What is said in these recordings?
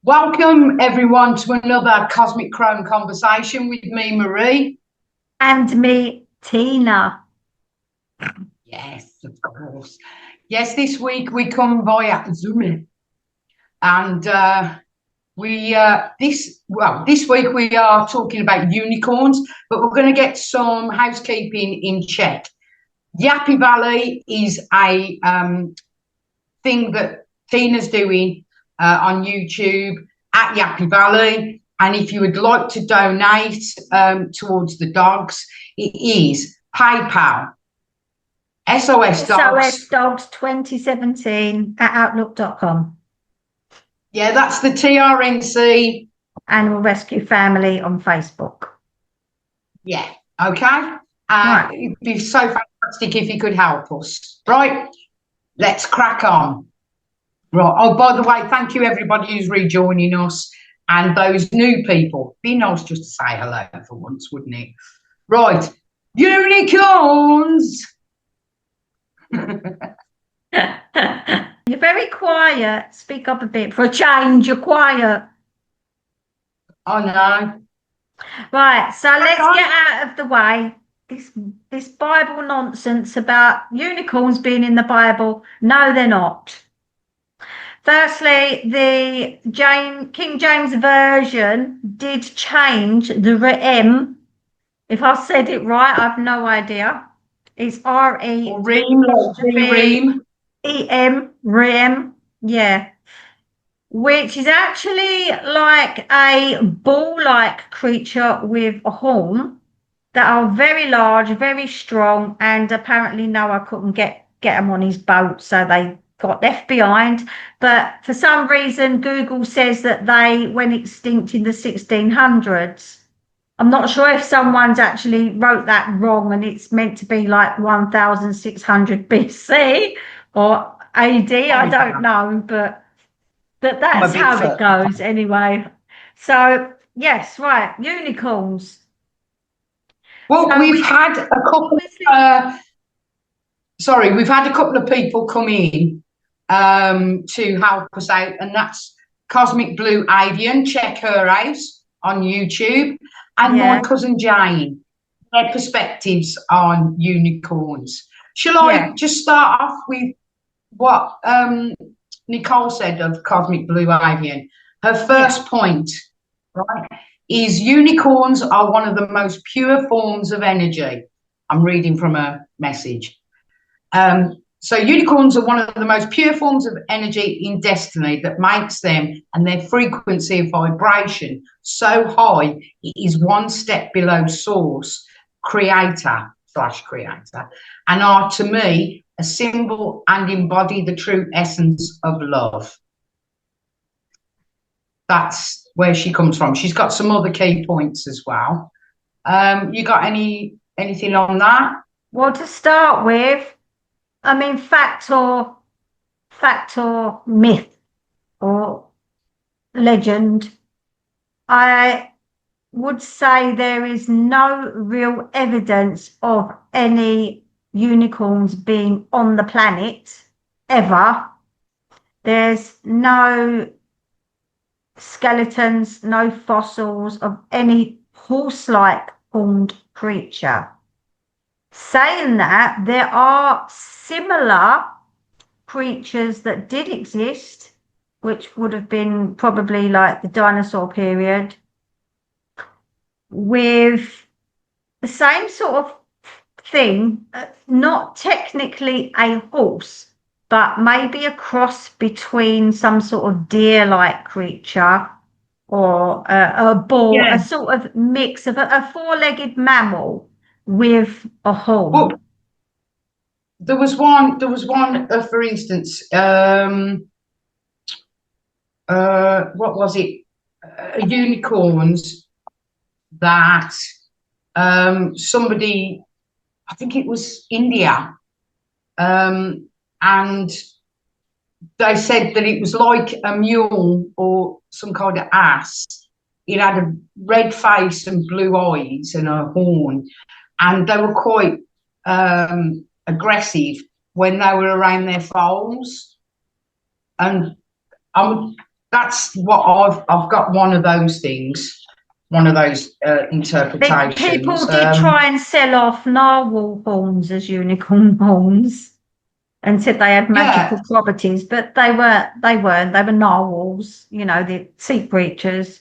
Welcome everyone to another Cosmic Crone conversation with me, Marie. And me, Tina. Yes, of course. Yes, this week we come via Zoom, and this week we are talking about unicorns, but we're going to get some housekeeping in check. Yappy Valley is a thing that Tina's doing on YouTube at Yappy Valley. And if you would like to donate towards the dogs, it is PayPal, SOS Dogs. SOS Dogs 2017 at outlook.com. Yeah, that's the TRNC. Animal Rescue Family on Facebook. Yeah, okay. Right. It'd be so fantastic if you could help us. Right, let's crack on. Right. Oh, by the way, thank you everybody who's rejoining us and those new people. Be nice just to say hello for once, wouldn't it? Right. Unicorns. You're very quiet. Speak up a bit. For a change, you're quiet. I know. Right, so let's get out of the way. This Bible nonsense about unicorns being in the Bible. No, they're not. Firstly, the King James Version did change the Re'em. If I said it right, I have no idea. It's R-E-M, Re'em, yeah. Which is actually like a bull-like creature with a horn that are very large, very strong, and apparently Noah couldn't get them on his boat, so they got left behind. But for some reason, Google says that they went extinct in the 1600s. I'm not sure if someone's actually wrote that wrong and it's meant to be like 1600 BC or AD. I don't know, but that's how it goes anyway. So, yes, right, unicorns. Well, so we've had a couple of people come in to help us out, and that's Cosmic Blue Avian. Check her out on YouTube. And my cousin Jane, their perspectives on unicorns. Shall I just start off with what Nicole said of Cosmic Blue Avian? Her first point, right, is unicorns are one of the most pure forms of energy. I'm reading from a message. So unicorns are one of the most pure forms of energy in destiny that makes them and their frequency of vibration so high it is one step below source, creator, and are to me a symbol and embody the true essence of love. That's where she comes from. She's got some other key points as well. You got anything on that? Well, to start with, I mean, fact or myth or legend, I would say there is no real evidence of any unicorns being on the planet ever. There's no skeletons, no fossils of any horse-like horned creature. Saying that, there are similar creatures that did exist, which would have been probably like the dinosaur period, with the same sort of thing, not technically a horse, but maybe a cross between some sort of deer-like creature or a bull, a sort of mix of a four-legged mammal with a horn. Well, there was one, for instance, what was it? Unicorns that somebody, I think it was India, and they said that it was like a mule or some kind of ass. It had a red face and blue eyes and a horn, and they were quite aggressive when they were around their foals. And that's what I've got one of those things, one of those interpretations. People did try and sell off narwhal horns as unicorn horns and said they had magical properties, but they weren't. They were narwhals, you know, the sea creatures.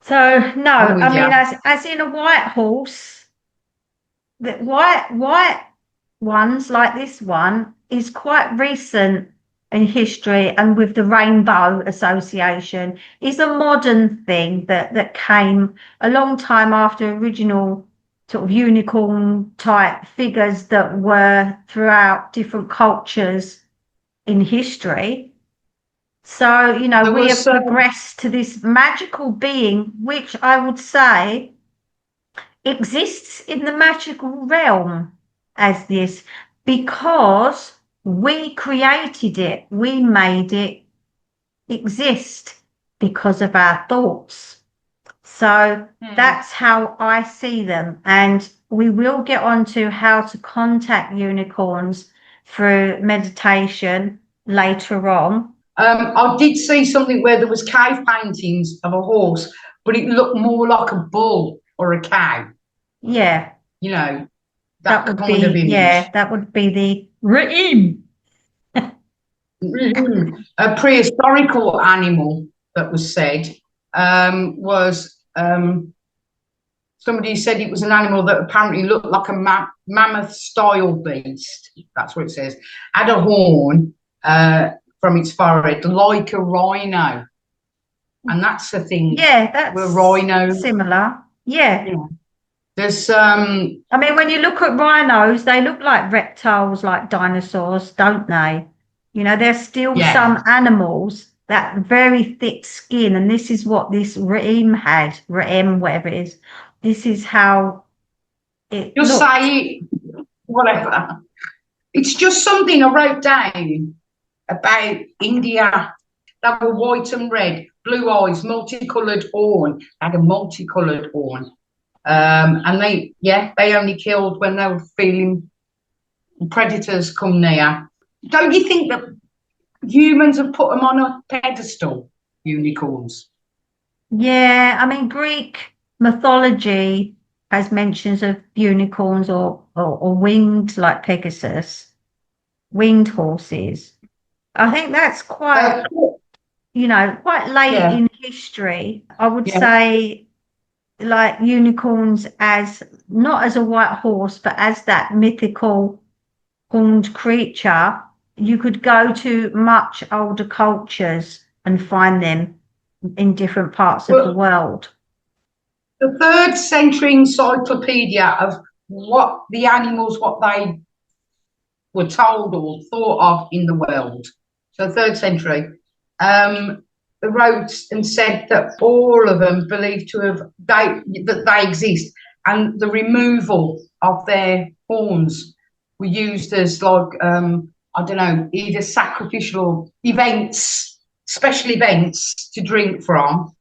So no, I mean, as in a white horse, the white ones like this one is quite recent in history, and with the Rainbow Association is a modern thing that came a long time after original sort of unicorn type figures that were throughout different cultures in history. So, you know, we have progressed to this magical being, which I would say exists in the magical realm as this, because we created it, we made it exist because of our thoughts. So that's how I see them. And we will get on to how to contact unicorns through meditation later on. I did see something where there was cave paintings of a horse, but it looked more like a bull or a cow. Yeah. You know, that would kind of image. Yeah, that would be the Re'im. A prehistorical animal that was said was somebody said it was an animal that apparently looked like a mammoth-style beast. That's what it says. Had a horn from its forehead, like a rhino, and that's the thing. Yeah, that's rhino similar. Yeah. There's I mean, when you look at rhinos, they look like reptiles, like dinosaurs, don't they? You know, there's still some animals that very thick skin, and this is what this Re'im had, Re'im, whatever it is. This is how it Just say whatever. It's just something I wrote down about India. They were white and red, blue eyes, multicoloured horn. They had a multicoloured horn. And they only killed when they were feeling predators come near. Don't you think that humans have put them on a pedestal, unicorns? Yeah, I mean, Greek mythology has mentions of unicorns or winged, like Pegasus, winged horses. I think that's quite, quite late in history. I would say, like unicorns as not as a white horse, but as that mythical horned creature. You could go to much older cultures and find them in different parts of the world. The 3rd century encyclopedia of what the animals, what they were told or thought of in the world. So 3rd century, wrote and said that all of them believed to have that they exist, and the removal of their horns were used as like I don't know, either sacrificial events, special events to drink from.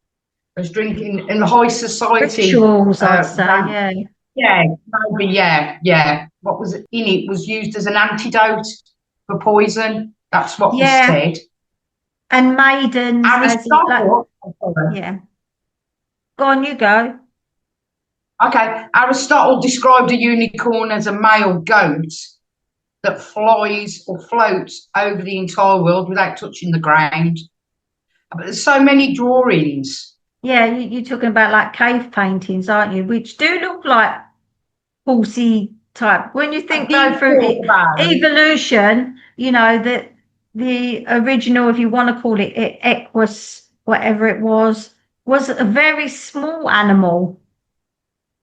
As drinking in the high society. Rituals, I'd say, yeah, maybe, yeah. What was in it was used as an antidote for poison. That's what was said. And maidens, Aristotle, Go on, you go. Okay, Aristotle described a unicorn as a male goat that flies or floats over the entire world without touching the ground. But there's so many drawings. Yeah, you're talking about like cave paintings, aren't you? Which do look like horsey type. When you think though through evolution, you know, that the original, if you want to call it equus, whatever it was a very small animal.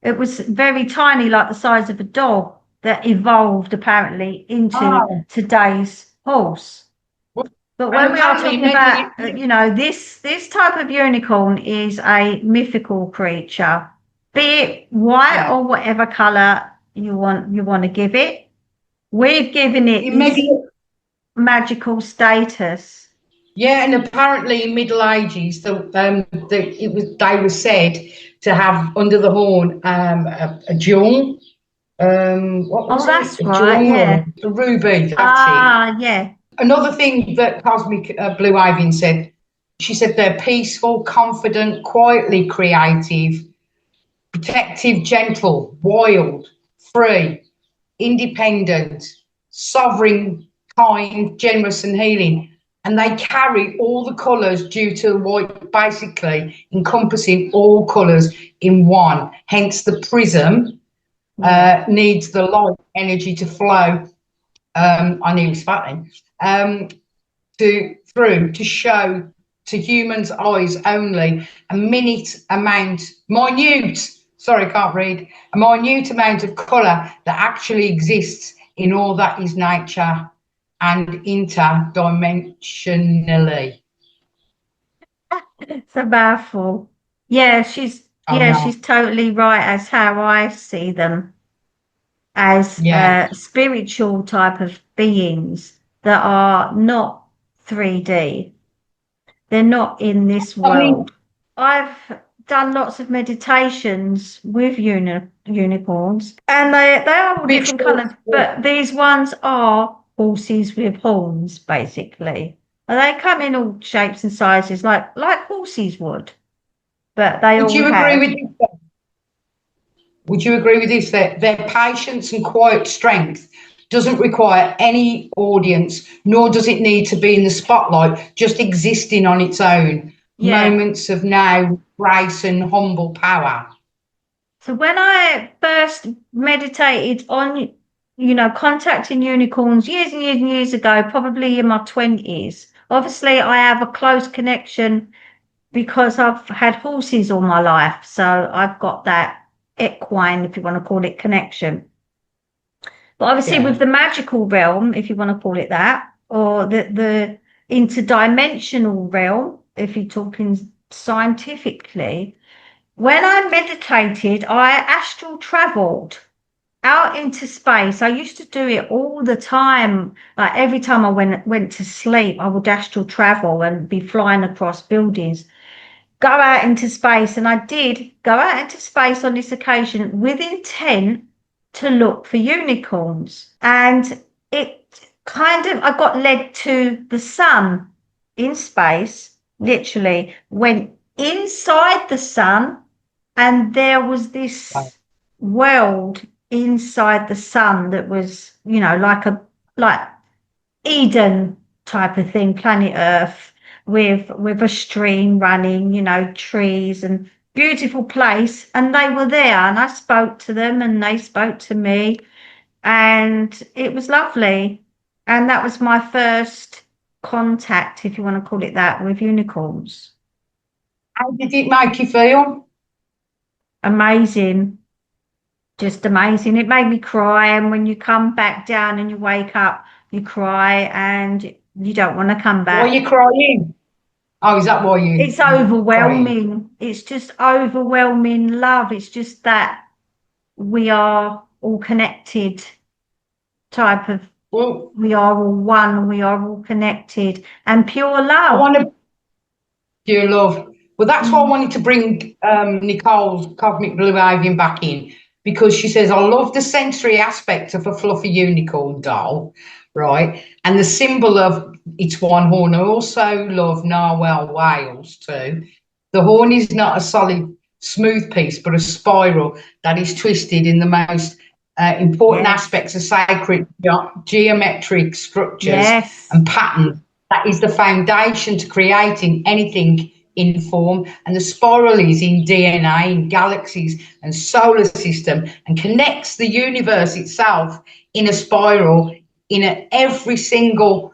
It was very tiny, like the size of a dog, that evolved apparently into today's horse. But when we are talking about, this type of unicorn is a mythical creature, be it white or whatever colour you want to give it. We've given it magical status. Yeah, and apparently in Middle Ages, they were said to have under the horn a jewel. What was that's right. Yeah, a ruby. Yeah. Another thing that Cosmic Blue Avian said She said they're peaceful, confident, quietly creative, protective, gentle, wild, free, independent, sovereign, kind, generous, and healing. And they carry all the colours due to the white, basically encompassing all colours in one. Hence, the prism needs the light energy to flow. I knew it was fattening. Through to show to humans' eyes only a minute minute, sorry, I can't read, a minute amount of colour that actually exists in all that is nature and interdimensionally. It's a mouthful. Yeah, she's totally right as how I see them, as spiritual type of beings that are not 3D. They're not in this world. I've done lots of meditations with unicorns, and they are all different colours, but these ones are horses with horns, basically. And they come in all shapes and sizes, like horses would, but they all have. Would you agree with this, that their patience and quiet strength doesn't require any audience, nor does it need to be in the spotlight, just existing on its own? Moments of now grace and humble power. So when I first meditated on, contacting unicorns years and years and years ago, probably in my 20s, obviously I have a close connection because I've had horses all my life. So I've got that equine, if you want to call it, connection. But obviously with the magical realm, if you want to call it that, or the interdimensional realm, if you're talking scientifically, when I meditated, I astral traveled out into space. I used to do it all the time. Like every time I went to sleep, I would astral travel and be flying across buildings, go out into space. And I did go out into space on this occasion with intent to look for unicorns. And it I got led to the sun in space, literally went inside the sun, and there was this world inside the sun that was, like Eden type of thing, planet Earth, with a stream running, trees, and beautiful place. And they were there, and I spoke to them and they spoke to me, and it was lovely. And that was my first contact, if you want to call it that, with unicorns. How did it make you feel? Amazing. Just amazing. It made me cry, and when you come back down and you wake up, you cry and you don't want to come back. Why are you crying? Oh, is that why you? It's overwhelming. Crying? It's just overwhelming love. It's just that we are all connected type of, we are all one, we are all connected, and pure love. Pure love. Well, that's why I wanted to bring Nicole's Cosmic Blue Avian back in, because she says, I love the sensory aspect of a fluffy unicorn doll, right? And the symbol of its one horn. I also love narwhal whales too. The horn is not a solid, smooth piece, but a spiral that is twisted in the most important aspects of sacred geometric structures and patterns. That is the foundation to creating anything in form, and the spiral is in DNA, in galaxies and solar system, and connects the universe itself in a spiral in every single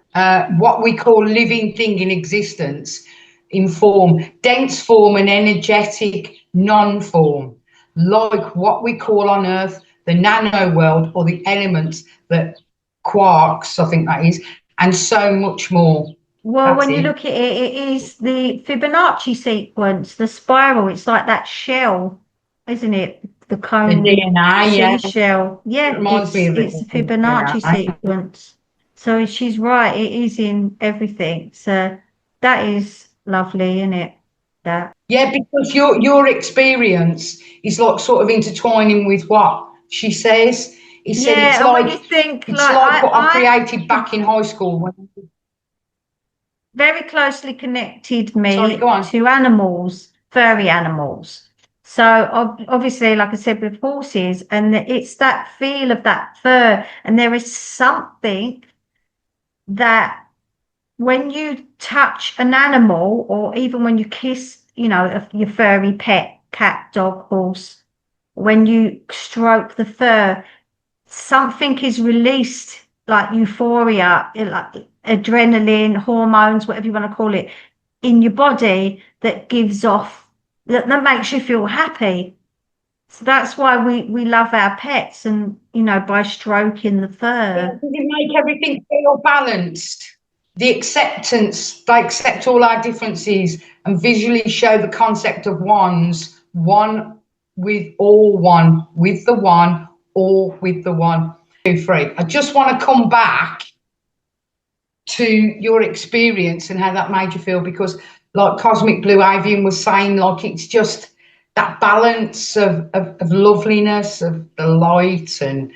what we call living thing in existence, in form, dense form and energetic non-form, like what we call on Earth the nano world, or the elements, that quarks, I think that is, and so much more. Well, when you look at it, it is the Fibonacci sequence, the spiral. It's like that shell, isn't it? The cone, the DNA, shell. Yeah, it reminds me of it's the Fibonacci sequence. So she's right. It is in everything. So that is lovely, isn't it? That. Yeah, because your experience is like sort of intertwining with what she says. He said it's like, when you think, it's like what I created back in high school. very closely connected me Sorry, go on. to animals, furry animals. So obviously, like I said, with horses, and it's that feel of that fur, and there is something that when you touch an animal, or even when you kiss, your furry pet, cat, dog, horse, when you stroke the fur, something is released, like euphoria, like adrenaline, hormones, whatever you want to call it, in your body that gives off, that makes you feel happy. So that's why we love our pets, and by stroking the Yeah, fur. does it make everything feel balanced? The acceptance, they accept all our differences and visually show the concept of ones, one with all, one with the one, all with the one. Two, three. I just want to come back to your experience and how that made you feel, because like Cosmic Blue Avian was saying, like it's just that balance of loveliness, of the light and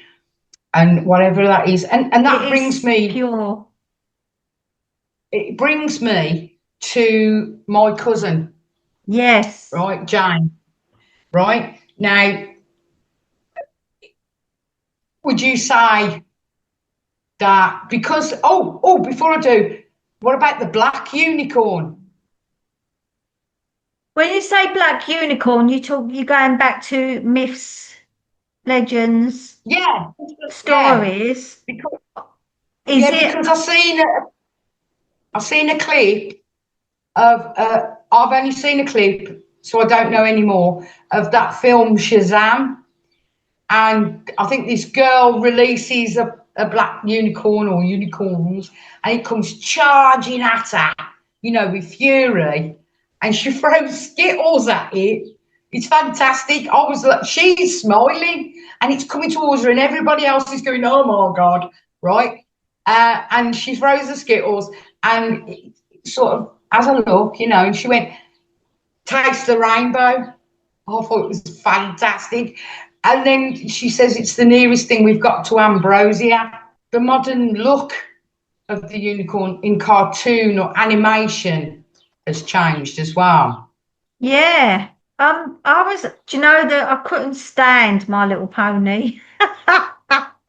whatever that is. And that It brings is me, pure. it brings me to my cousin, Yes. right, Jane, right? Now, would you say that because, before I do, what about the black unicorn? When you say black unicorn, you're going back to myths, legends, Yeah, yeah, stories. because, Is yeah, it? because I seen a clip of, I've only seen a clip, so I don't know anymore, of that film Shazam. And I think this girl releases a black unicorn or unicorns, and it comes charging at her, with fury, and she throws Skittles at it. It's fantastic. I was like, she's smiling, and it's coming towards her, and everybody else is going, "Oh my god!" Right? And she throws the Skittles, and it sort of has a look, and she went, "Taste the rainbow." I thought it was fantastic. And then she says it's the nearest thing we've got to ambrosia. The modern look of the unicorn in cartoon or animation has changed as well. Yeah. Do you know that I couldn't stand My Little Pony?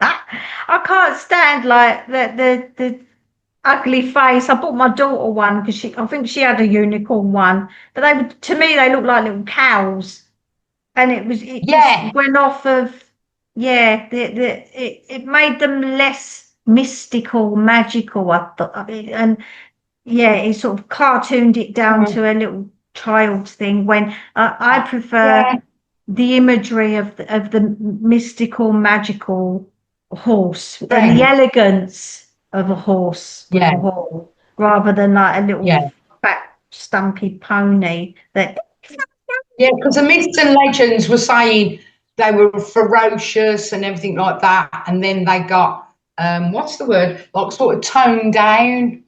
I can't stand like the ugly face. I bought my daughter one because I think she had a unicorn one, but to me, they look like little cows. And it just Yeah, went off of, yeah, it made them less mystical, magical, I thought. And yeah, it sort of cartooned it down to a little child thing, when I prefer yeah, the imagery of the mystical, magical horse, and the friend. elegance of a horse with Yeah, a horn, rather than like a little yeah, fat, stumpy pony that. yeah. Because the myths and legends were saying they were ferocious and everything like that, and then they got what's the word? Like sort of toned down.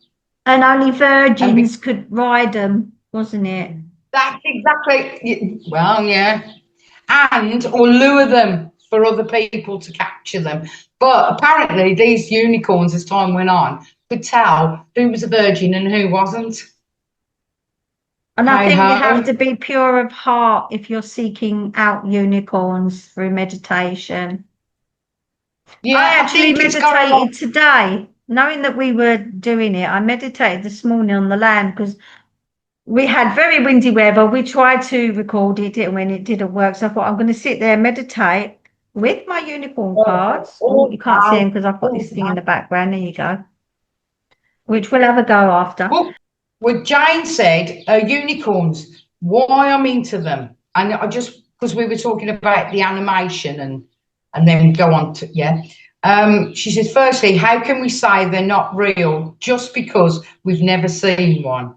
And only And virgins could ride them, wasn't it? that's exactly, well, yeah, and or lure them for other people to capture them. But apparently, these unicorns, as time went on, could tell who was a virgin and who wasn't. And I Hey think you have ho. to be pure of heart if you're seeking out unicorns through meditation. I Yeah, I actually think it's got a lot. meditated today, knowing that we were doing it. I meditated this morning on the land because we had very windy weather. We tried to record it when it didn't work. So I thought I'm going to sit there and meditate with my unicorn cards. Oh, Oh, you can't see them wow. because I've got Oh, this thing in wow. the background. There you go. Which we'll have a go after. Well, Jane said, unicorns, why I'm into them. And I just, because we were talking about the animation and then go on to, yeah. She says, firstly, how can we say they're not real just because we've never seen one?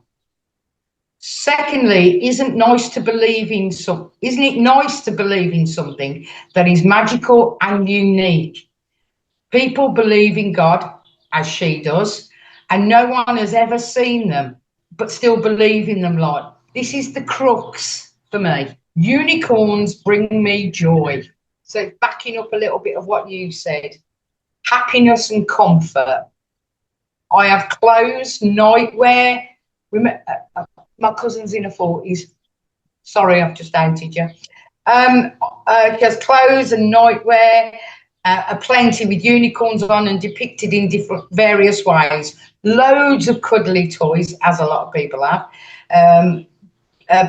Secondly, isn't it nice to believe in something that is magical and unique? People believe in God, as she does, and no one has ever seen them, but still believe in them. Like, this is the crux for me. Unicorns bring me joy. So, backing up a little bit of what you said, happiness and comfort. I have clothes, nightwear, My cousin's in her 40s. Sorry, I've just outed you. She has clothes and nightwear, plenty with unicorns on and depicted in different various ways. Loads of cuddly toys, as a lot of people have.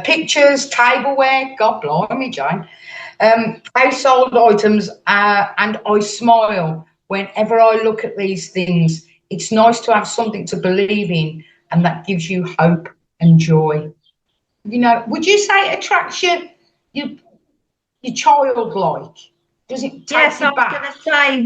Pictures, tableware, God blimey, Jane. Household items, and I smile whenever I look at these things. It's nice to have something to believe in, and that gives you hope and joy. Would you say it attracts your childlike? Does it take Yes, I you was going back? to say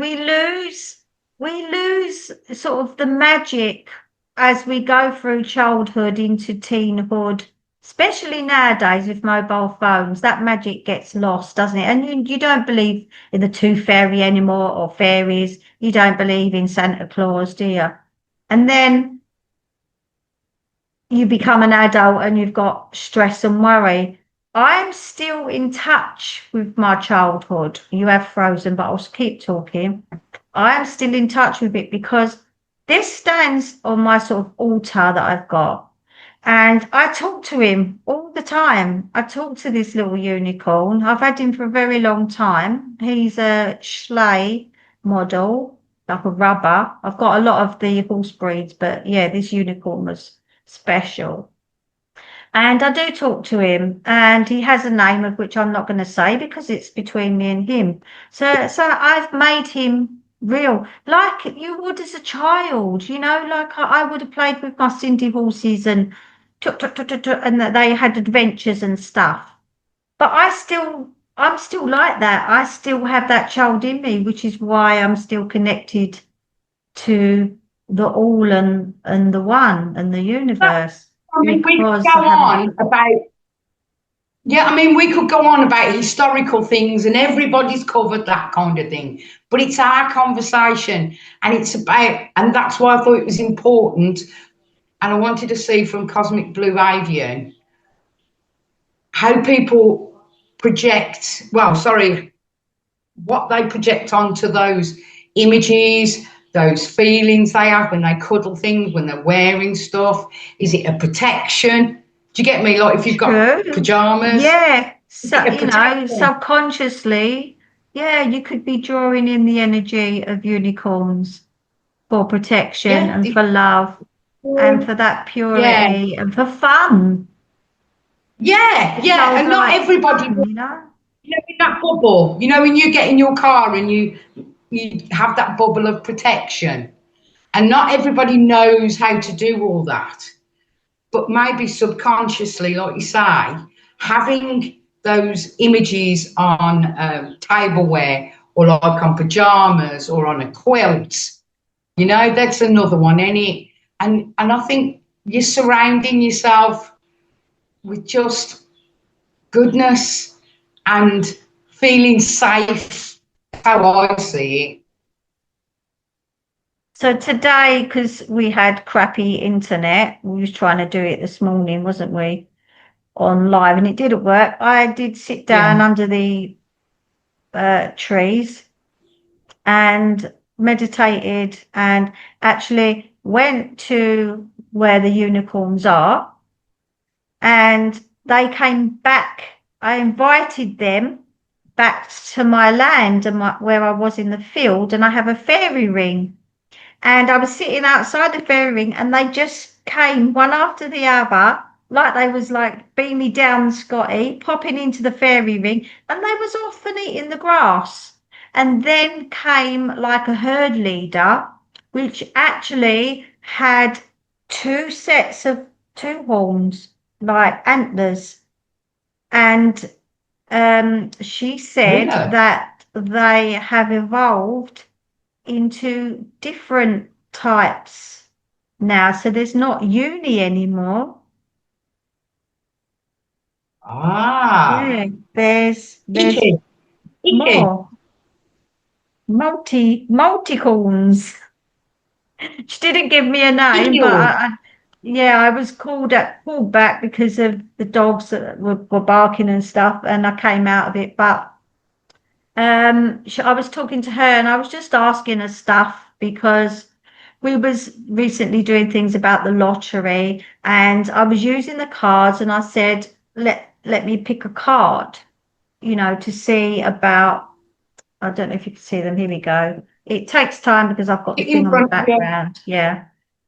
we lose sort of the magic as we go through childhood into teenhood, especially nowadays with mobile phones. That magic gets lost, doesn't it? And you don't believe in the tooth fairy anymore or fairies. You don't believe in Santa Claus, do you? And then you become an adult and you've got stress and worry. I'm still in touch with my childhood. You have frozen, but I'll keep talking. I am still in touch with it because this stands on my sort of altar that I've got. And I talk to him all the time. I talk to this little unicorn. I've had him for a very long time. He's a Schley model, like a rubber. I've got a lot of the horse breeds, but yeah, this unicorn was special. And I do talk to him, and he has a name of which I'm not going to say because it's between me and him. So I've made him real, like you would as a child, like I would have played with my Cindy horses and and that they had adventures and stuff. But I'm still like that. I still have that child in me, which is why I'm still connected to the all and the one and the universe I mean, we could because go I haven't. on about, yeah, I mean, we could go on about historical things and everybody's covered that kind of thing. But it's our conversation and and that's why I thought it was important. And I wanted to see from Cosmic Blue Avian how people project, well, sorry, what they project onto those images, those feelings they have when they cuddle things, when they're wearing stuff. Is it a protection? Do you get me? Like if you've got True. pajamas, Yeah. is So, it a protection? subconsciously, yeah, you could be drawing in the energy of unicorns for protection Yeah, and for love and for that yeah, purity and for fun. yeah, The yeah. And not childlike everybody, fun. in that bubble. When you get in your car and you have that bubble of protection, and not everybody knows how to do all that. But maybe subconsciously, like you say, having those images on tableware or like on pajamas or on a quilt, that's another one. And I think you're surrounding yourself with just goodness and feeling safe. How I see it. So today, because we had crappy internet, we was trying to do it this morning, wasn't we? On live, and it didn't work. I did sit down Yeah. under the trees and meditated and actually went to where the unicorns are, and they came back. I invited them back to my land and where I was in the field, and I have a fairy ring. And I was sitting outside the fairy ring and they just came one after the other, like they was like beam me down, Scotty, popping into the fairy ring, and they was off and eating the grass. And then came like a herd leader, which actually had two sets of two horns, like antlers. And she said Really? that they have evolved into different types now. So there's not uni anymore. Ah. Yeah, there's Icky. Icky. more multicorns. She didn't give me a name, Icky. but yeah, I was called back because of the dogs that were barking and stuff, and I came out of it. But I was talking to her and I was just asking her stuff because we was recently doing things about the lottery, and I was using the cards, and I said, let me pick a card, to see about. I don't know if you can see them. Here we go. It takes time because I've got the thing In on the front of you. background. Yeah.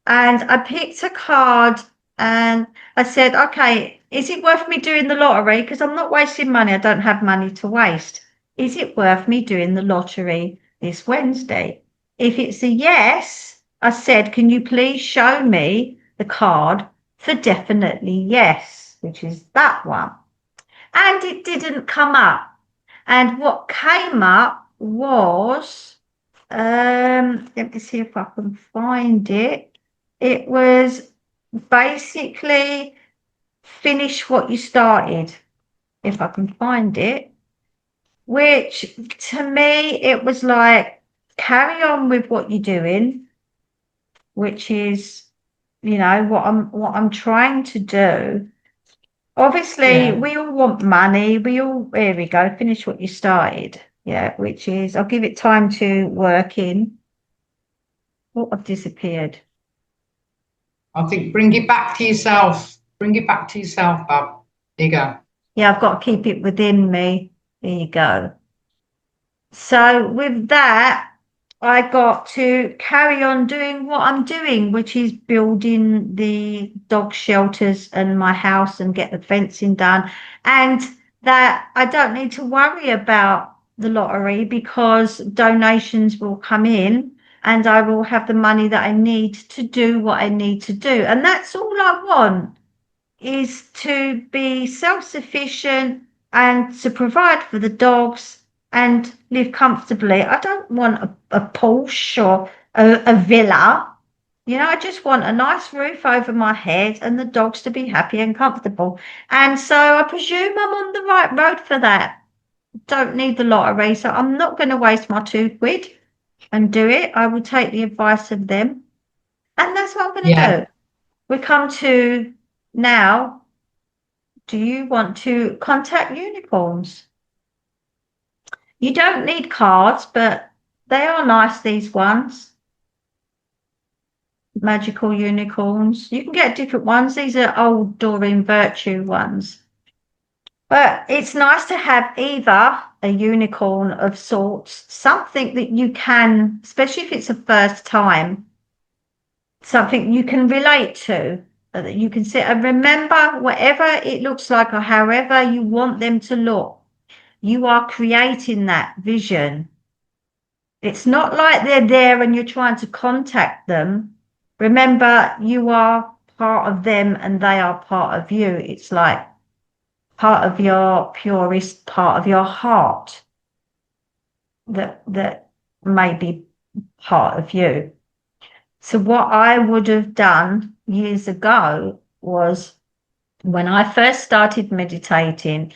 And I picked a card and I said, okay, is it worth me doing the lottery? Because I'm not wasting money. I don't have money to waste. Is it worth me doing the lottery this Wednesday? If it's a yes, I said, can you please show me the card for definitely yes, which is that one. And it didn't come up. And what came up was, let me see if I can find it. It was basically finish what you started, if I can find it, which to me, it was like carry on with what you're doing, which is, what I'm trying to do. Obviously, Yeah. we all want money. Here we go, finish what you started. Yeah, which is, I'll give it time to work in. Oh, I've disappeared. I think bring it back to yourself. Bring it back to yourself, Bob. There you go. Yeah, I've got to keep it within me. There you go. So with that, I got to carry on doing what I'm doing, which is building the dog shelters and my house and get the fencing done. And that I don't need to worry about the lottery because donations will come in and I will have the money that I need to do what I need to do. And that's all I want, is to be self-sufficient and to provide for the dogs and live comfortably. I don't want a Porsche or a villa. I just want a nice roof over my head and the dogs to be happy and comfortable. And so I presume I'm on the right road for that. Don't need the lottery, so I'm not going to waste my £2 and do it. I will take the advice of them. And that's what I'm going to Yeah. do. We come to now. Do you want to contact unicorns? You don't need cards, but they are nice, these ones. Magical unicorns. You can get different ones. These are old Doreen Virtue ones. But it's nice to have either a unicorn of sorts, something that you can, especially if it's a first time, something you can relate to, that you can sit and remember whatever it looks like or however you want them to look. You are creating that vision. It's not like they're there and you're trying to contact them. Remember, you are part of them and they are part of you. It's like part of your purest part of your heart that may be part of you. So what I would have done years ago was, when I first started meditating,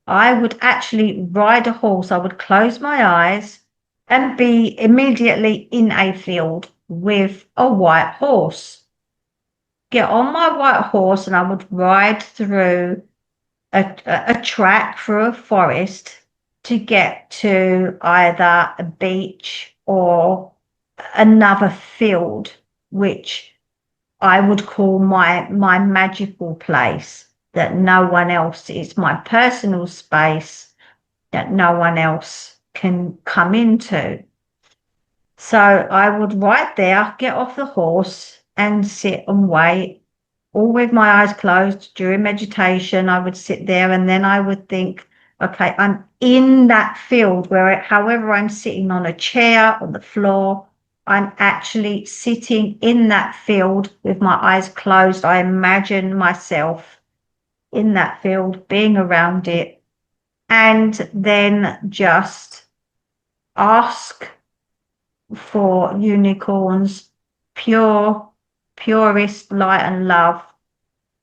I would actually ride a horse. I would close my eyes and be immediately in a field with a white horse. Get on my white horse and I would ride through a track through a forest to get to either a beach or another field, which I would call my magical place, that no one else, is my personal space that no one else can come into. So I would ride there, get off the horse and sit and wait, all with my eyes closed. During meditation, I would sit there and then I would think, okay, I'm in that field however I'm sitting on a chair, on the floor, I'm actually sitting in that field with my eyes closed. I imagine myself in that field, being around it, and then just ask for unicorns, purest light and love.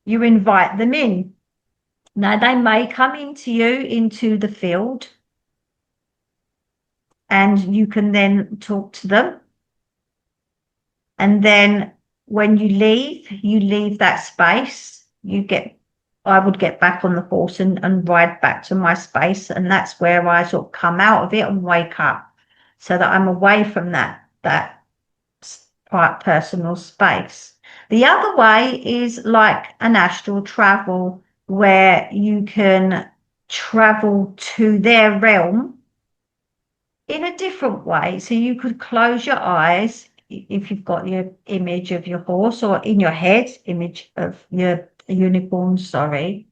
You invite them in. Now, they may come into you, into the field, and you can then talk to them. And then when you leave that space, I would get back on the horse and ride back to my space. And that's where I sort of come out of it and wake up, so that I'm away from that personal space. The other way is like an astral travel, where you can travel to their realm in a different way. So you could close your eyes if you've got your image of your horse, or in your head, image of your unicorn, sorry,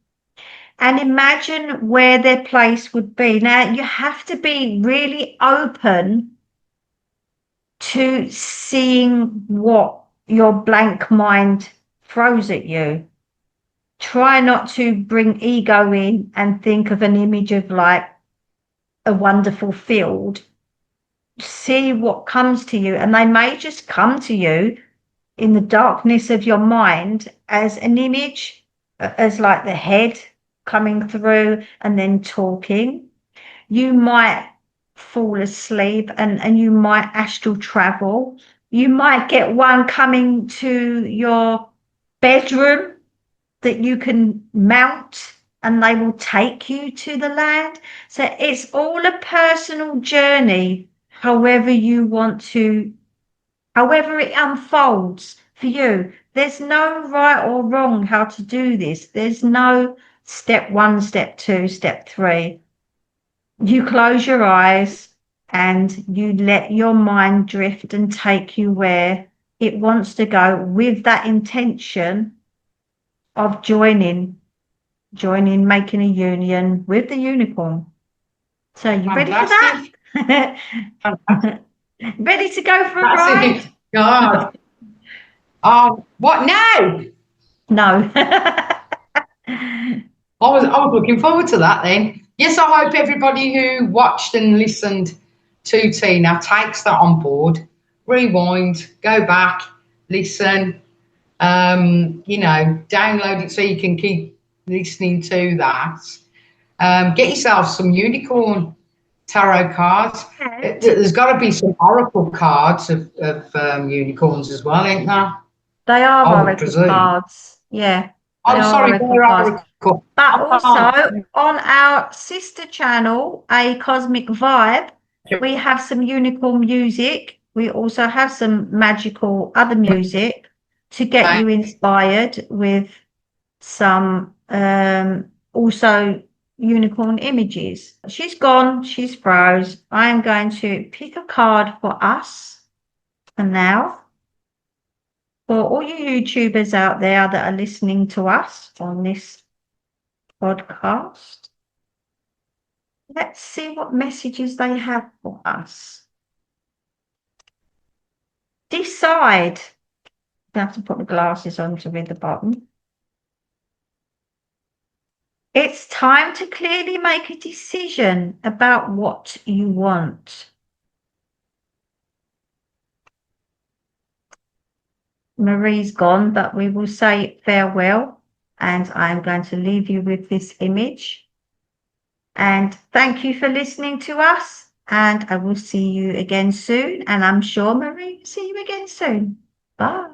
and imagine where their place would be. Now, you have to be really open to seeing what your blank mind throws at you. Try not to bring ego in and think of an image of like a wonderful field. See what comes to you, and they may just come to you in the darkness of your mind as an image, as like the head coming through and then talking. You might fall asleep, and you might astral travel. You might get one coming to your bedroom that you can mount, and they will take you to the land. So it's all a personal journey, however you want to, however it unfolds for you. There's no right or wrong how to do this. There's no step 1, step 2, step 3. You close your eyes and you let your mind drift and take you where it wants to go, with that intention of joining, making a union with the unicorn. So you ready for that? Ready to go for a ride? God. What now? No. I was looking forward to that then. Yes, I hope everybody who watched and listened to Tina takes that on board. Rewind, go back, listen, download it so you can keep listening to that. Get yourself some unicorn tarot cards. There's got to be some oracle cards of unicorns as well, ain't there? They are oracle cards. Yeah. I'm sorry, they're oracle. But also on our sister channel, A Cosmic Vibe, we have some unicorn music. We also have some magical other music to get you inspired with some also unicorn images. She's gone, she's froze. I am going to pick a card for us for now. For all you YouTubers out there that are listening to us on this podcast, let's see what messages they have for us. Decide. I have to put the glasses on to read the bottom. It's time to clearly make a decision about what you want. Marie's gone, but we will say farewell, and I'm going to leave you with this image. And thank you for listening to us, and I will see you again soon, and I'm sure Marie will see you again soon. Bye.